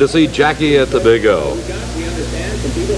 To see Jackie at the Big O.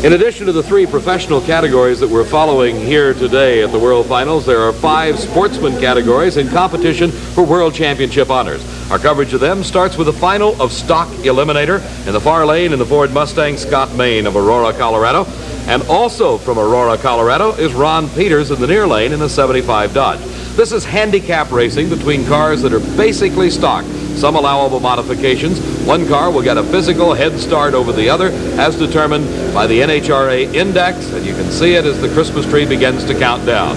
In addition to the 3 professional categories that we're following here today at the World Finals, there are 5 sportsman categories in competition for World Championship honors. Our coverage of them starts with the final of Stock Eliminator. In the far lane in the Ford Mustang, Scott Main of Aurora, Colorado. And also from Aurora, Colorado is Ron Peters in the near lane in the 75 Dodge. This is handicap racing between cars that are basically stock. Some allowable modifications. One car will get a physical head start over the other as determined by the NHRA index, and you can see it as the Christmas tree begins to count down.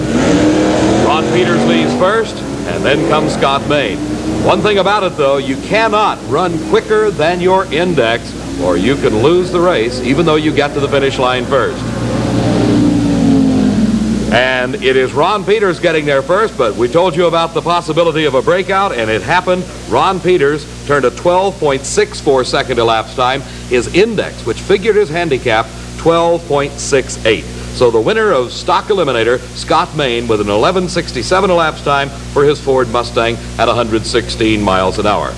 Ron Peters leads first, and then comes Scott Main. One thing about it, though, you cannot run quicker than your index, or you can lose the race, even though you get to the finish line first. And it is Ron Peters getting there first, but we told you about the possibility of a breakout, and it happened. Ron Peters turned a 12.64 second elapsed time. His index, which figured his handicap, 12.68. So the winner of Stock Eliminator, Scott Main, with an 11.67 elapsed time for his Ford Mustang at 116 miles an hour.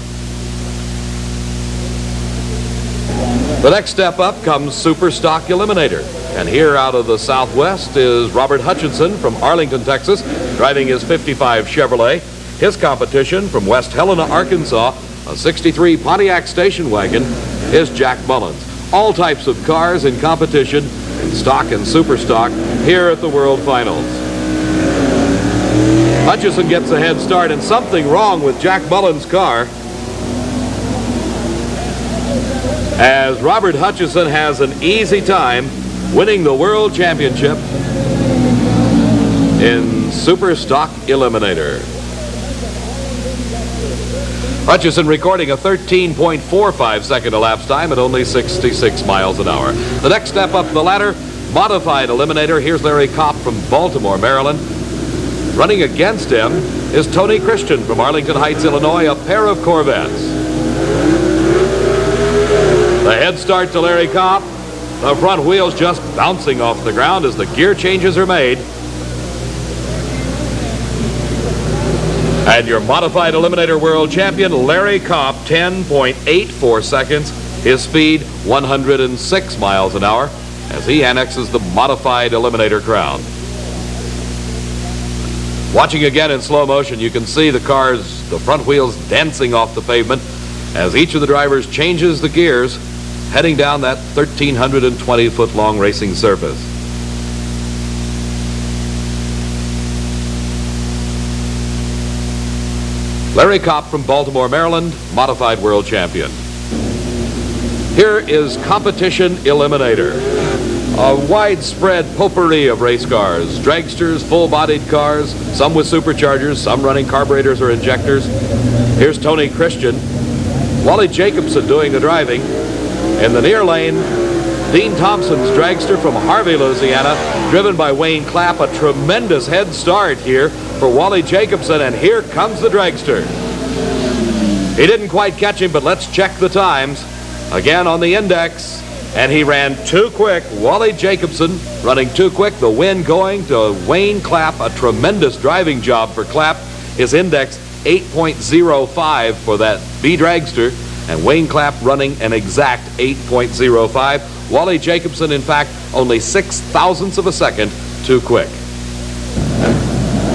The next step up comes Super Stock Eliminator. And here out of the Southwest is Robert Hutchenson from Arlington, Texas, driving his 55 Chevrolet. His competition from West Helena, Arkansas, a 63 Pontiac station wagon, is Jack Mullins. All types of cars in competition in stock and super stock here at the World Finals. Hutchenson gets a head start, and something wrong with Jack Mullins' car, as Robert Hutchenson has an easy time winning the World Championship in Super Stock Eliminator. Hutchenson recording a 13.45 second elapsed time at only 66 miles an hour. The next step up the ladder, Modified Eliminator. Here's Larry Kopp from Baltimore, Maryland. Running against him is Tony Christian from Arlington Heights, Illinois, a pair of Corvettes. The head start to Larry Kopp. The front wheels just bouncing off the ground as the gear changes are made. And your Modified Eliminator World Champion, Larry Kopp, 10.84 seconds. His speed, 106 miles an hour, as he annexes the Modified Eliminator crown. Watching again in slow motion, you can see the cars, the front wheels dancing off the pavement as each of the drivers changes the gears, heading down that 1,320-foot-long racing surface. Larry Kopp from Baltimore, Maryland, Modified World Champion. Here is Competition Eliminator. A widespread potpourri of race cars, dragsters, full-bodied cars, some with superchargers, some running carburetors or injectors. Here's Tony Christian. Wally Jakecobson doing the driving. In the near lane, Dean Thompson's dragster from Harvey, Louisiana, driven by Wayne Clapp. A tremendous head start here for Wally Jakecobson, and here comes the dragster. He didn't quite catch him, but let's check the times. Again on the index, and he ran too quick. Wally Jakecobson running too quick. The win going to Wayne Clapp. A tremendous driving job for Clapp. His index 8.05 for that B dragster, and Wayne Clapp running an exact 8.05. Wally Jakecobson, in fact, only 0.06 of a second too quick.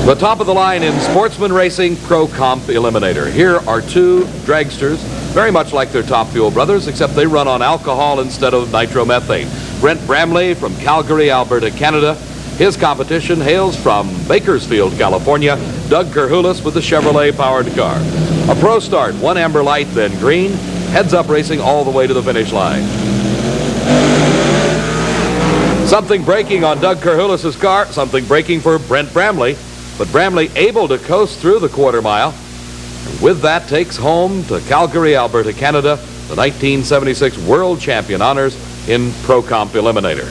The top of the line in Sportsman Racing Pro Comp Eliminator. Here are 2 dragsters, very much like their Top Fuel brothers, except they run on alcohol instead of nitromethane. Brent Bramley from Calgary, Alberta, Canada. His competition hails from Bakersfield, California. Doug Kerhulas with the Chevrolet-powered car. A pro start, 1 amber light, then green. Heads up racing all the way to the finish line. Something braking on Doug Kerhulas' car, something braking for Brent Bramley. But Bramley able to coast through the quarter mile. And with that takes home to Calgary, Alberta, Canada, the 1976 World Champion honors in Pro Comp Eliminator.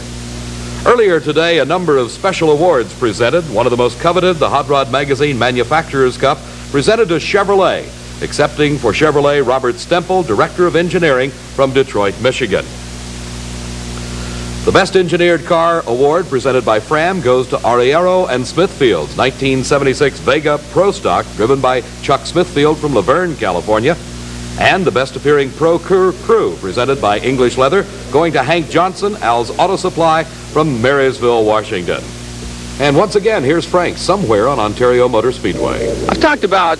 Earlier today, a number of special awards presented. One of the most coveted, the Hot Rod Magazine Manufacturers Cup, presented to Chevrolet, accepting for Chevrolet Robert Stempel, Director of Engineering from Detroit, Michigan. The Best Engineered Car Award presented by Fram goes to Arriero and Smithfield's 1976 Vega Pro Stock, driven by Chuck Smithfield from Laverne, California. And the best appearing Pro Crew presented by English Leather, going to Hank Johnson, Al's Auto Supply from Marysville, Washington. And once again, here's Frank somewhere on Ontario Motor Speedway. I've talked about